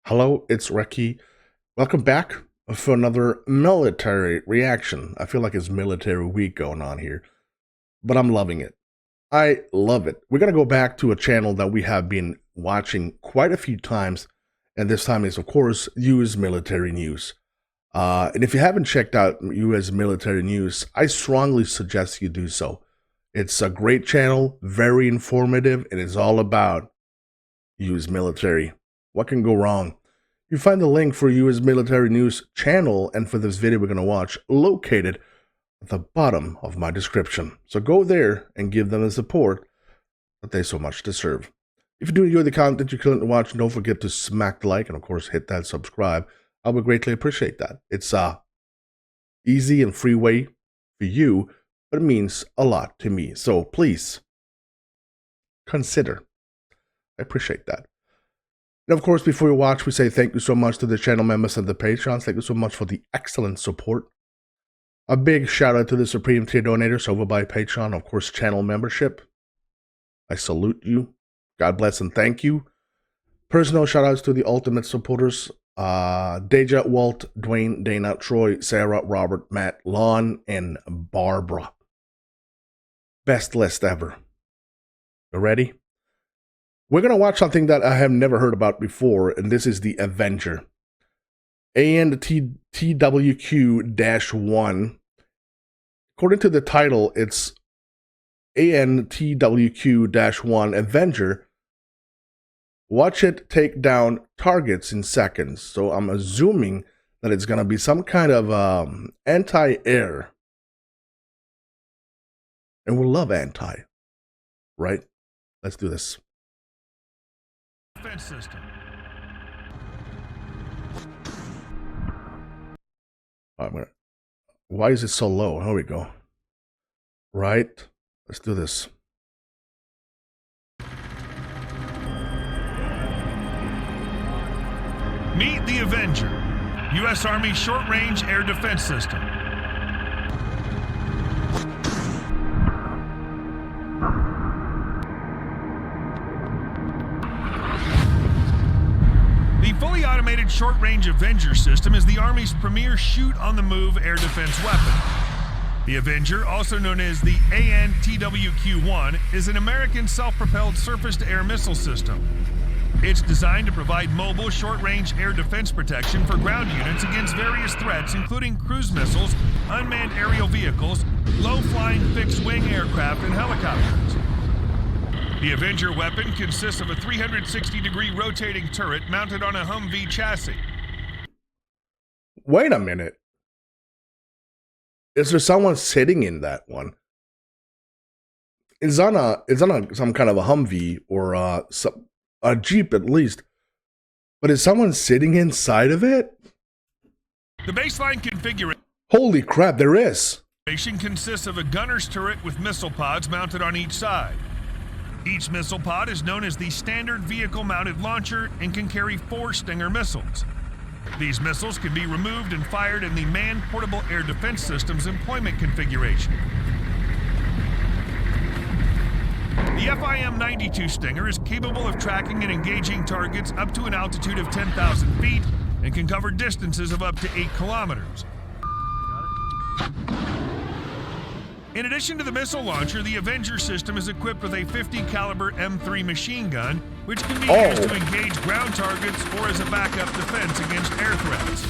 Hello, it's Recky. Welcome back for another military reaction. I feel like it's military week going on here, but I'm loving it. I love it. We're going to go back to a channel that we have been watching quite a few times, and this time is, of course, U.S. military news. And if you haven't checked out U.S. military news, I strongly suggest you do so. It's a great channel, very informative, and it's all about U.S. military. What can go wrong? You find the link for U.S. military news channel and for this video we're going to watch located at the bottom of my description. So go there and give them the support that they so much deserve. If you do enjoy the content you're currently watching, don't forget to smack the like and of course hit that subscribe. I would greatly appreciate that. It's a easy and free way for you, but it means a lot to me. So please consider. I appreciate that. And of course, before we watch, we say thank you so much to the channel members and the Patrons. Thank you so much for the excellent support. A big shout out to the Supreme Tier donators over by Patreon, of course, channel membership. I salute you. God bless and thank you. Personal shout outs to the ultimate supporters. Deja, Walt, Dwayne, Dana, Troy, Sarah, Robert, Matt, Lon, and Barbara. Best list ever. You ready? We're going to watch something that I have never heard about before, and this is the Avenger. ANTWQ-1. According to the title, it's ANTWQ-1 Avenger. Watch it take down targets in seconds. So I'm assuming that it's going to be some kind of anti-air. And we love anti, right? Let's do this. Defense system. Why is it so low? Here we go. Right. Let's do this. Meet the Avenger, U.S. Army short-range air defense system. The fully automated short-range Avenger system is the Army's premier shoot-on-the-move air defense weapon. The Avenger, also known as the ANTWQ-1, is an American self-propelled surface-to-air missile system. It's designed to provide mobile, short-range air defense protection for ground units against various threats, including cruise missiles, unmanned aerial vehicles, low-flying fixed-wing aircraft, and helicopters. The Avenger weapon consists of a 360-degree rotating turret mounted on a Humvee chassis. Wait a minute. Is there someone sitting in that one? It's on some kind of a Humvee or a Jeep at least. But is someone sitting inside of it? The baseline configuration. Holy crap, there is. Consists of a gunner's turret with missile pods mounted on each side. Each missile pod is known as the standard vehicle-mounted launcher and can carry 4 Stinger missiles. These missiles can be removed and fired in the Manned Portable Air Defense System's employment configuration. The FIM-92 Stinger is capable of tracking and engaging targets up to an altitude of 10,000 feet and can cover distances of up to 8 kilometers. In addition to the missile launcher, the Avenger system is equipped with a 50 caliber M3 machine gun, which can be used to engage ground targets or as a backup defense against air threats.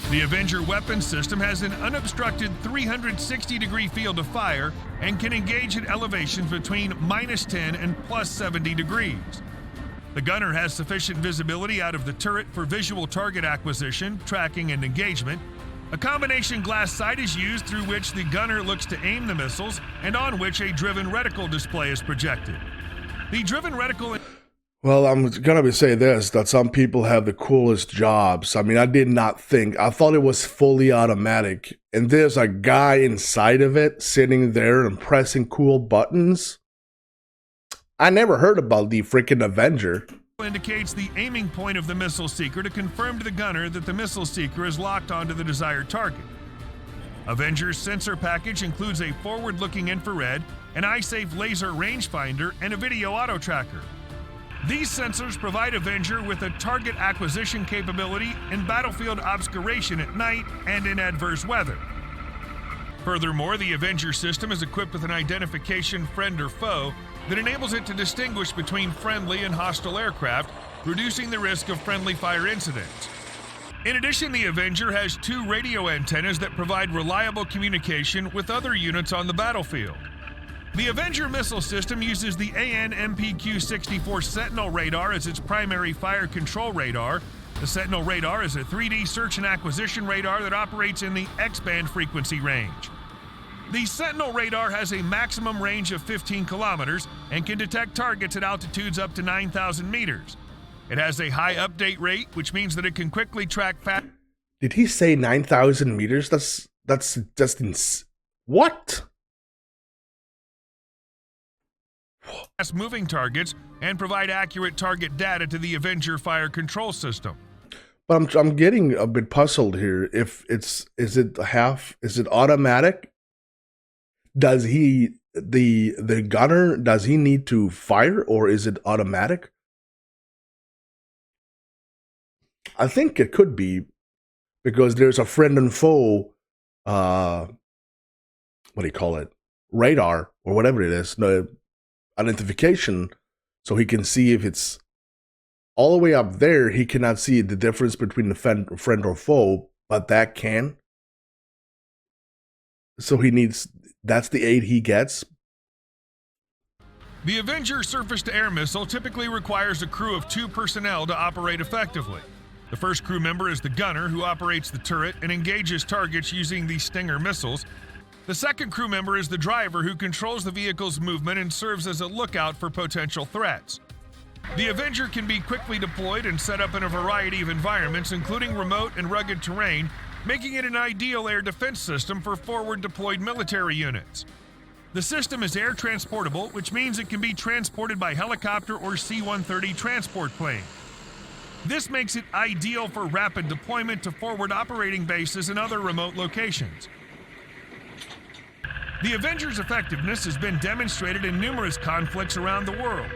The Avenger weapon system has an unobstructed 360-degree field of fire and can engage at elevations between -10 and +70 degrees. The gunner has sufficient visibility out of the turret for visual target acquisition, tracking, and engagement. A combination glass sight is used through which the gunner looks to aim the missiles and on which a driven reticle display is projected. The driven reticle... Well, I'm going to say this, that some people have the coolest jobs. I mean, I did not think. I thought it was fully automatic. And there's a guy inside of it sitting there and pressing cool buttons. I never heard about the freaking Avenger. Indicates the aiming point of the missile seeker to confirm to the gunner that the missile seeker is locked onto the desired target. Avenger's sensor package includes a forward-looking infrared an eye-safe laser rangefinder, and a video auto tracker. These sensors provide Avenger with a target acquisition capability in battlefield obscuration at night and in adverse weather. Furthermore, the Avenger system is equipped with an identification friend or foe that enables it to distinguish between friendly and hostile aircraft, reducing the risk of friendly fire incidents. In addition, the Avenger has 2 radio antennas that provide reliable communication with other units on the battlefield. The Avenger missile system uses the AN-MPQ-64 Sentinel radar as its primary fire control radar. The Sentinel radar is a 3D search and acquisition radar that operates in the X-band frequency range. The Sentinel radar has a maximum range of 15 kilometers and can detect targets at altitudes up to 9,000 meters. It has a high update rate, which means that it can quickly track Did he say 9,000 meters? That's just what? fast-moving targets and provide accurate target data to the Avenger fire control system. But I'm getting a bit puzzled here. If is it automatic? Does he the gunner, does he need to fire, or is it automatic? I think it could be, because there's a friend and foe what do you call it, radar or whatever it is, no identification, so he can see if it's all the way up there. He cannot see the difference between the friend or foe, but that can. So he needs, that's the aid he gets. The Avenger surface-to-air missile typically requires a crew of 2 personnel to operate effectively. The first crew member is the gunner, who operates the turret and engages targets using the Stinger missiles. The second crew member is the driver, who controls the vehicle's movement and serves as a lookout for potential threats. The Avenger can be quickly deployed and set up in a variety of environments, including remote and rugged terrain, making it an ideal air defense system for forward-deployed military units. The system is air transportable, which means it can be transported by helicopter or C-130 transport plane. This makes it ideal for rapid deployment to forward operating bases and other remote locations. The Avenger's effectiveness has been demonstrated in numerous conflicts around the world.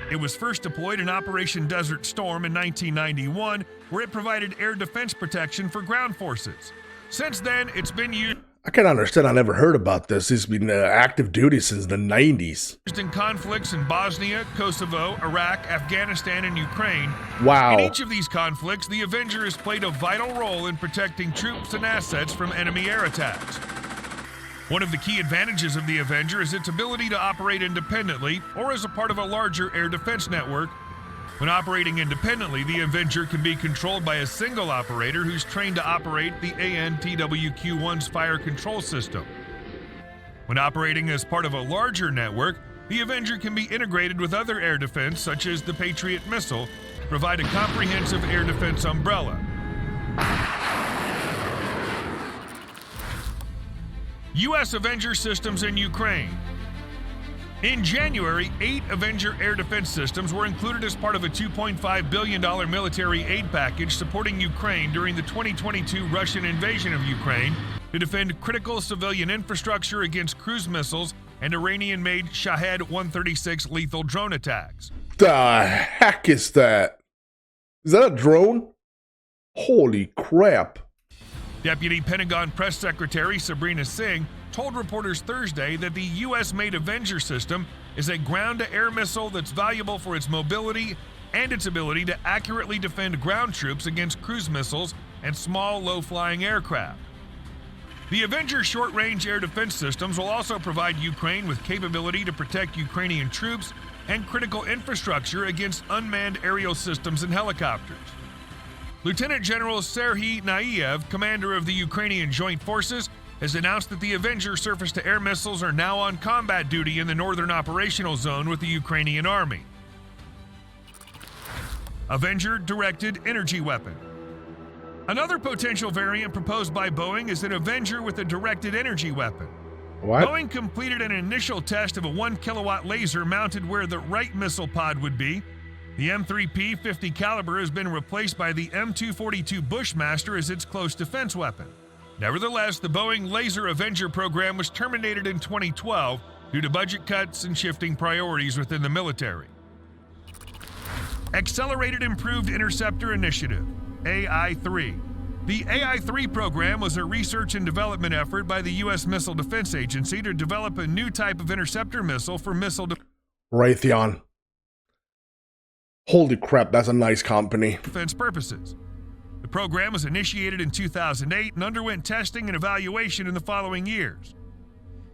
It was first deployed in Operation Desert Storm in 1991, where it provided air defense protection for ground forces. Since then, it's been used I can't understand. I never heard about this. He's been active duty since the 90s. in conflicts in Bosnia, Kosovo, Iraq, Afghanistan, and Ukraine. Wow. In each of these conflicts, the Avenger has played a vital role in protecting troops and assets from enemy air attacks. One of the key advantages of the Avenger is its ability to operate independently or as a part of a larger air defense network. When operating independently, the Avenger can be controlled by a single operator who's trained to operate the AN-TWQ-1's fire control system. When operating as part of a larger network, the Avenger can be integrated with other air defense, such as the Patriot missile, to provide a comprehensive air defense umbrella. U.S. Avenger systems in Ukraine. In January, 8 Avenger air defense systems were included as part of a $2.5 billion military aid package supporting Ukraine during the 2022 Russian invasion of Ukraine to defend critical civilian infrastructure against cruise missiles and Iranian-made Shahed 136 lethal drone attacks. The heck is that? Is that a drone? Holy crap. Deputy Pentagon Press Secretary Sabrina Singh told reporters Thursday that the U.S.-made Avenger system is a ground-to-air missile that's valuable for its mobility and its ability to accurately defend ground troops against cruise missiles and small, low-flying aircraft. The Avenger short-range air defense systems will also provide Ukraine with capability to protect Ukrainian troops and critical infrastructure against unmanned aerial systems and helicopters. Lieutenant General Serhiy Naiev, commander of the Ukrainian Joint Forces, has announced that the Avenger surface-to-air missiles are now on combat duty in the Northern Operational Zone with the Ukrainian Army. Avenger directed energy weapon. Another potential variant proposed by Boeing is an Avenger with a directed energy weapon. What? Boeing completed an initial test of a 1-kilowatt laser mounted where the right missile pod would be. The M3P 50 caliber has been replaced by the M242 Bushmaster as its close defense weapon. Nevertheless, the Boeing Laser Avenger program was terminated in 2012 due to budget cuts and shifting priorities within the military. Accelerated Improved Interceptor Initiative, AI-3. The AI-3 program was a research and development effort by the U.S. Missile Defense Agency to develop a new type of interceptor missile for missile Raytheon. Holy crap, that's a nice company. defense purposes. The program was initiated in 2008 and underwent testing and evaluation in the following years.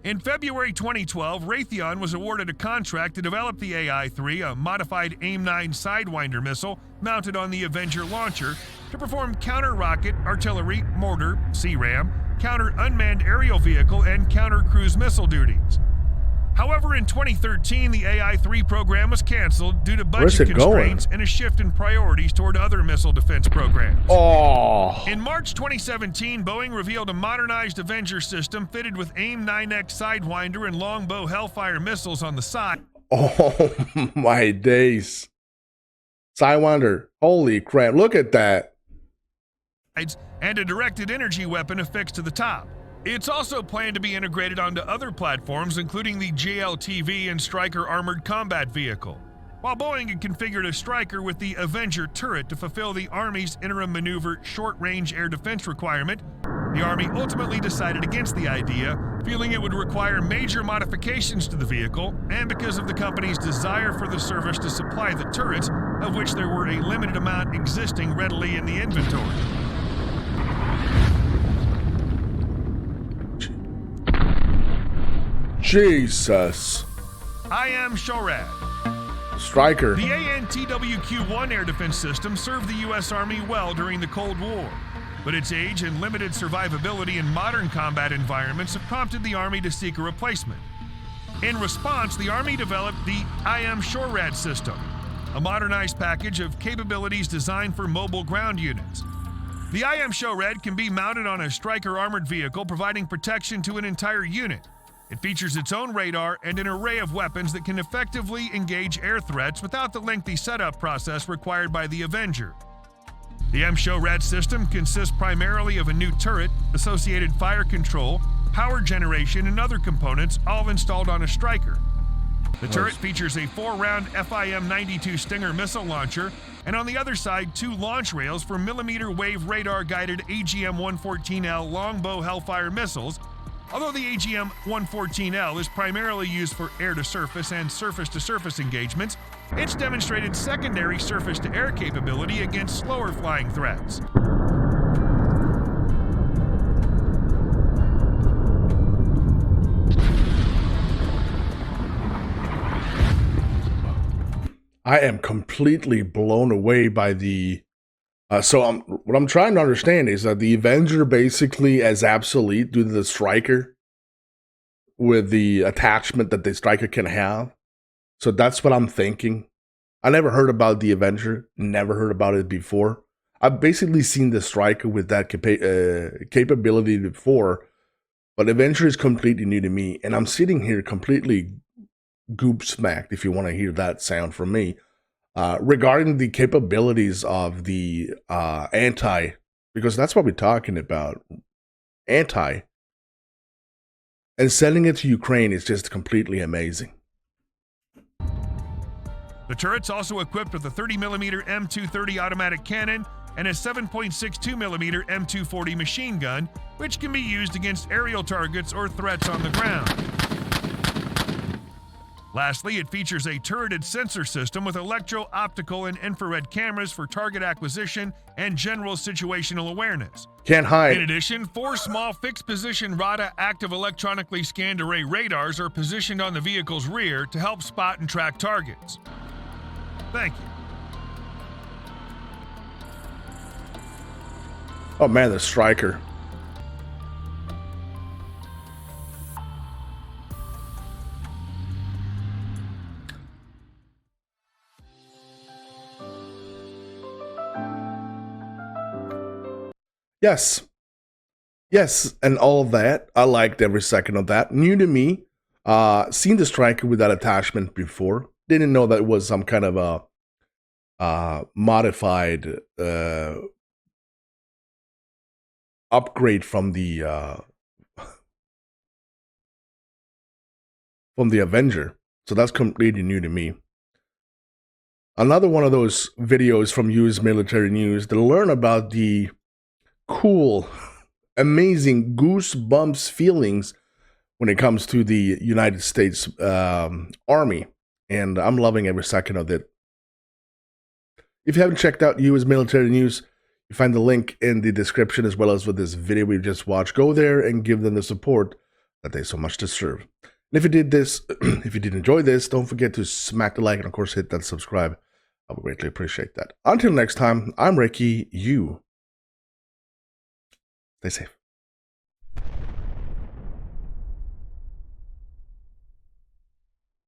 In February 2012, Raytheon was awarded a contract to develop the AI-3, a modified AIM-9 Sidewinder missile mounted on the Avenger launcher, to perform counter-rocket, artillery, mortar, CRAM, counter-unmanned aerial vehicle, and counter-cruise missile duties. However, in 2013, the AI-3 program was canceled due to budget constraints and a shift in priorities toward other missile defense programs. Oh. In March 2017, Boeing revealed a modernized Avenger system fitted with AIM-9X Sidewinder and Longbow Hellfire missiles on the side. Oh my days. Sidewinder. Holy crap. Look at that. And a directed energy weapon affixed to the top. It's also planned to be integrated onto other platforms, including the JLTV and Stryker armored combat vehicle. While Boeing had configured a Stryker with the Avenger turret to fulfill the Army's interim maneuver short-range air defense requirement, the Army ultimately decided against the idea, feeling it would require major modifications to the vehicle, and because of the company's desire for the service to supply the turrets, of which there were a limited amount existing readily in the inventory. Jesus. IM-SHORAD. Stryker. The AN/TWQ-1 air defense system served the U.S. Army well during the Cold War, but its age and limited survivability in modern combat environments have prompted the Army to seek a replacement. In response, the Army developed the IM-SHORAD system, a modernized package of capabilities designed for mobile ground units. The IM-SHORAD can be mounted on a Stryker armored vehicle, providing protection to an entire unit. It features its own radar and an array of weapons that can effectively engage air threats without the lengthy setup process required by the Avenger. The IM-SHORAD system consists primarily of a new turret, associated fire control, power generation, and other components, all installed on a Stryker. The turret features a 4-round FIM-92 Stinger missile launcher, and on the other side, 2 launch rails for millimeter wave radar-guided AGM-114L Longbow Hellfire missiles, although the AGM-114L is primarily used for air-to-surface and surface-to-surface engagements. It's demonstrated secondary surface-to-air capability against slower flying threats. I am completely blown away by the... what I'm trying to understand is that the Avenger basically is obsolete due to the Stryker with the attachment that the Stryker can have. So that's what I'm thinking. I never heard about the Avenger, never heard about it before. I've basically seen the Stryker with that capability before, but Avenger is completely new to me, and I'm sitting here completely goop-smacked, if you want to hear that sound from me, regarding the capabilities of the anti, because that's what we're talking about, anti, and sending it to Ukraine is just completely amazing. The turret's also equipped with a 30mm M230 automatic cannon and a 7.62mm M240 machine gun, which can be used against aerial targets or threats on the ground. Lastly, it features a turreted sensor system with electro-optical and infrared cameras for target acquisition and general situational awareness. Can't hide. In addition, 4 small fixed-position RADA active electronically scanned array radars are positioned on the vehicle's rear to help spot and track targets. Thank you. Oh man, the Stryker. Yes. Yes, and all of that. I liked every second of that. New to me. Seen the Stryker with that attachment before. Didn't know that it was some kind of a modified upgrade from the from the Avenger. So that's completely new to me. Another one of those videos from US Military News to learn about the cool, amazing goosebumps feelings when it comes to the United States Army. And I'm loving every second of it. If you haven't checked out US Military News, you find the link in the description as well as with this video we just watched. Go there and give them the support that they so much deserve. And if you did this, if you did enjoy this, don't forget to smack the like and of course hit that subscribe. I would greatly appreciate that. Until next time, I'm Recky. You stay safe.